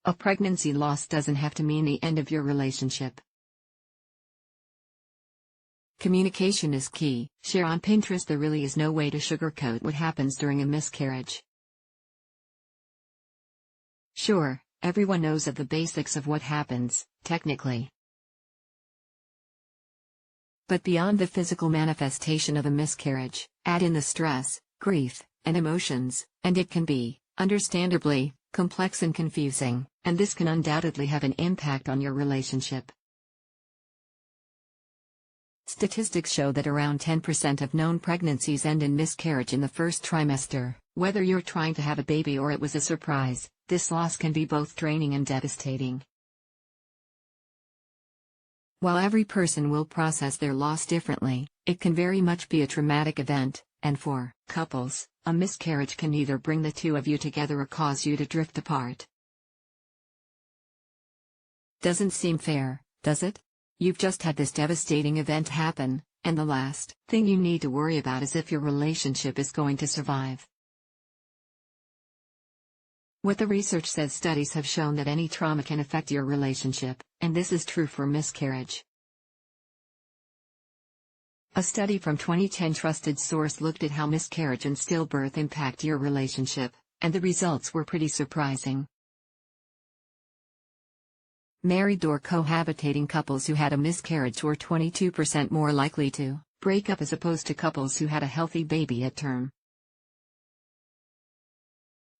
A pregnancy loss doesn't have to mean the end of your relationship. Communication is key. Share on Pinterest. There really is no way to sugarcoat what happens during a miscarriage. Sure, everyone knows of the basics of what happens, technically. But beyond the physical manifestation of a miscarriage, add in the stress, grief, and emotions, and it can be, understandably, complex and confusing, and this can undoubtedly have an impact on your relationship. Statistics show that around 10% of known pregnancies end in miscarriage in the first trimester. Whether you're trying to have a baby or it was a surprise, this loss can be both draining and devastating. While every person will process their loss differently, it can very much be a traumatic event, and for couples, a miscarriage can either bring the two of you together or cause you to drift apart. Doesn't seem fair, does it? You've just had this devastating event happen, and the last thing you need to worry about is if your relationship is going to survive. What the research says: studies have shown that any trauma can affect your relationship, and this is true for miscarriage. A study from 2010 trusted source looked at how miscarriage and stillbirth impact your relationship, and the results were pretty surprising. Married or cohabitating couples who had a miscarriage were 22% more likely to break up as opposed to couples who had a healthy baby at term.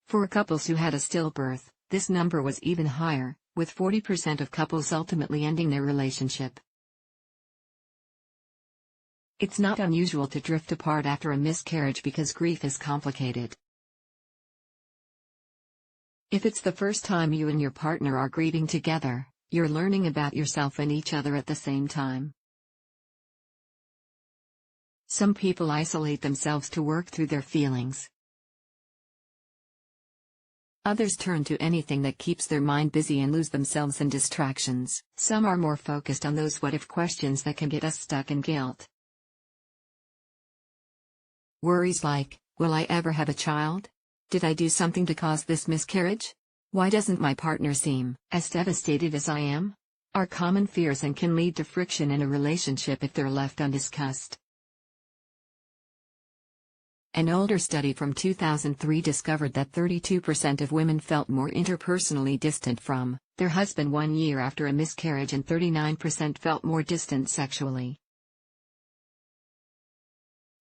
For couples who had a stillbirth, this number was even higher, with 40% of couples ultimately ending their relationship. It's not unusual to drift apart after a miscarriage because grief is complicated. If it's the first time you and your partner are grieving together, you're learning about yourself and each other at the same time. Some people isolate themselves to work through their feelings. Others turn to anything that keeps their mind busy and lose themselves in distractions. Some are more focused on those what-if questions that can get us stuck in guilt. Worries like, will I ever have a child? Did I do something to cause this miscarriage? Why doesn't my partner seem as devastated as I am? Are common fears and can lead to friction in a relationship if they're left undiscussed. An older study from 2003 discovered that 32% of women felt more interpersonally distant from their husband 1 year after a miscarriage and 39% felt more distant sexually.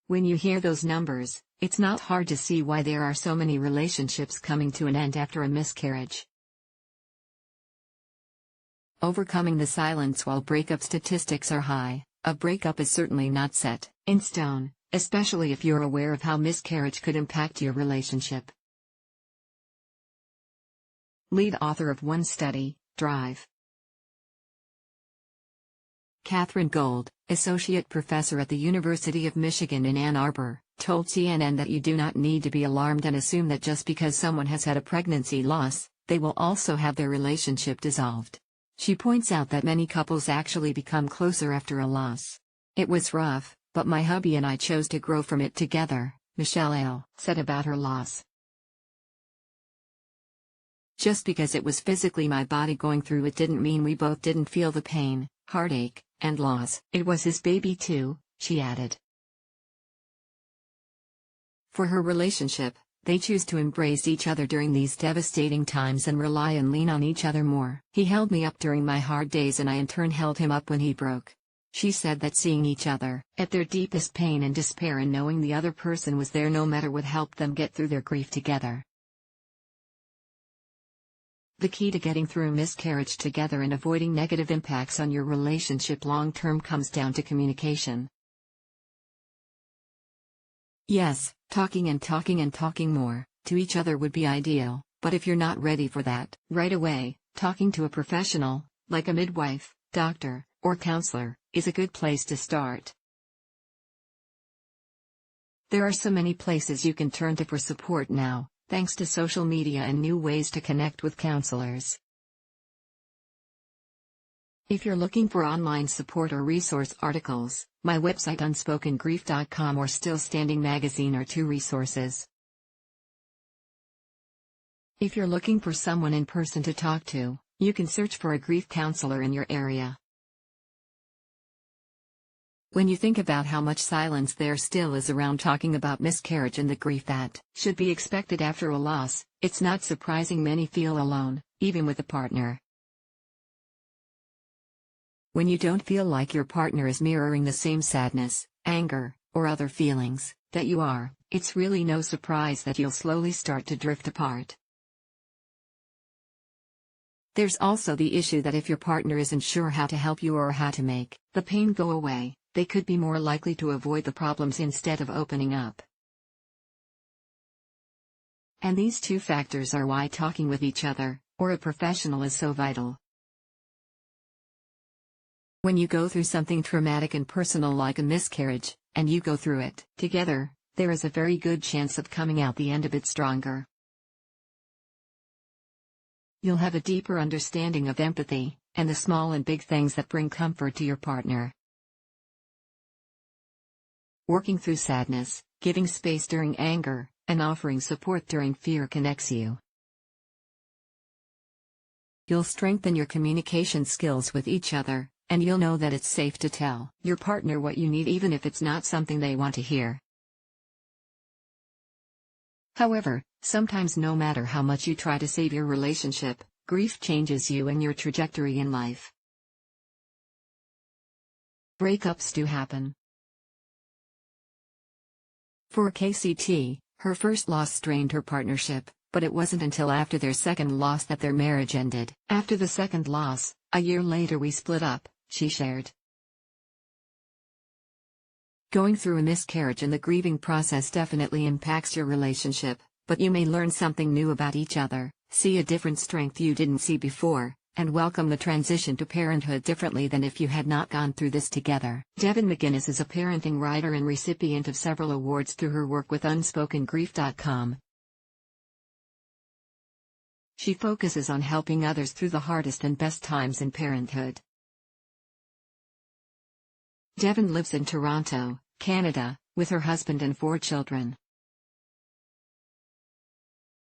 When you hear those numbers, it's not hard to see why there are so many relationships coming to an end after a miscarriage. Overcoming the silence while breakup statistics are high. A breakup is certainly not set in stone, especially if you're aware of how miscarriage could impact your relationship. Lead author of one study, Drive. Catherine Gold, associate professor at the University of Michigan in Ann Arbor, told CNN that you do not need to be alarmed and assume that just because someone has had a pregnancy loss, they will also have their relationship dissolved. She points out that many couples actually become closer after a loss. It was rough, but my hubby and I chose to grow from it together, Michelle Ale said about her loss. Just because it was physically my body going through it didn't mean we both didn't feel the pain, heartache, and loss. It was his baby too, she added. For her relationship, they choose to embrace each other during these devastating times and rely and lean on each other more. He held me up during my hard days and I in turn held him up when he broke. She said that seeing each other at their deepest pain and despair and knowing the other person was there no matter what helped them get through their grief together. The key to getting through miscarriage together and avoiding negative impacts on your relationship long-term comes down to communication. Yes, talking and talking and talking more to each other would be ideal, but if you're not ready for that right away, talking to a professional, like a midwife, doctor, or counselor, is a good place to start. There are so many places you can turn to for support now, thanks to social media and new ways to connect with counselors. If you're looking for online support or resource articles, my website unspokengrief.com or Still Standing magazine are two resources. If you're looking for someone in person to talk to, you can search for a grief counselor in your area. When you think about how much silence there still is around talking about miscarriage and the grief that should be expected after a loss, it's not surprising many feel alone, even with a partner. When you don't feel like your partner is mirroring the same sadness, anger, or other feelings that you are, it's really no surprise that you'll slowly start to drift apart. There's also the issue that if your partner isn't sure how to help you or how to make the pain go away, they could be more likely to avoid the problems instead of opening up. And these two factors are why talking with each other, or a professional, is so vital. When you go through something traumatic and personal like a miscarriage, and you go through it together, there is a very good chance of coming out the end of it stronger. You'll have a deeper understanding of empathy, and the small and big things that bring comfort to your partner. Working through sadness, giving space during anger, and offering support during fear connects you. You'll strengthen your communication skills with each other, and you'll know that it's safe to tell your partner what you need even if it's not something they want to hear. However, sometimes no matter how much you try to save your relationship, grief changes you and your trajectory in life. Breakups do happen. For KCT, her first loss strained her partnership, but it wasn't until after their second loss that their marriage ended. After the second loss, a year later we split up, she shared. Going through a miscarriage and the grieving process definitely impacts your relationship, but you may learn something new about each other, see a different strength you didn't see before, and welcome the transition to parenthood differently than if you had not gone through this together. Devin McGinnis is a parenting writer and recipient of several awards through her work with UnspokenGrief.com. She focuses on helping others through the hardest and best times in parenthood. Devin lives in Toronto, Canada, with her husband and 4 children.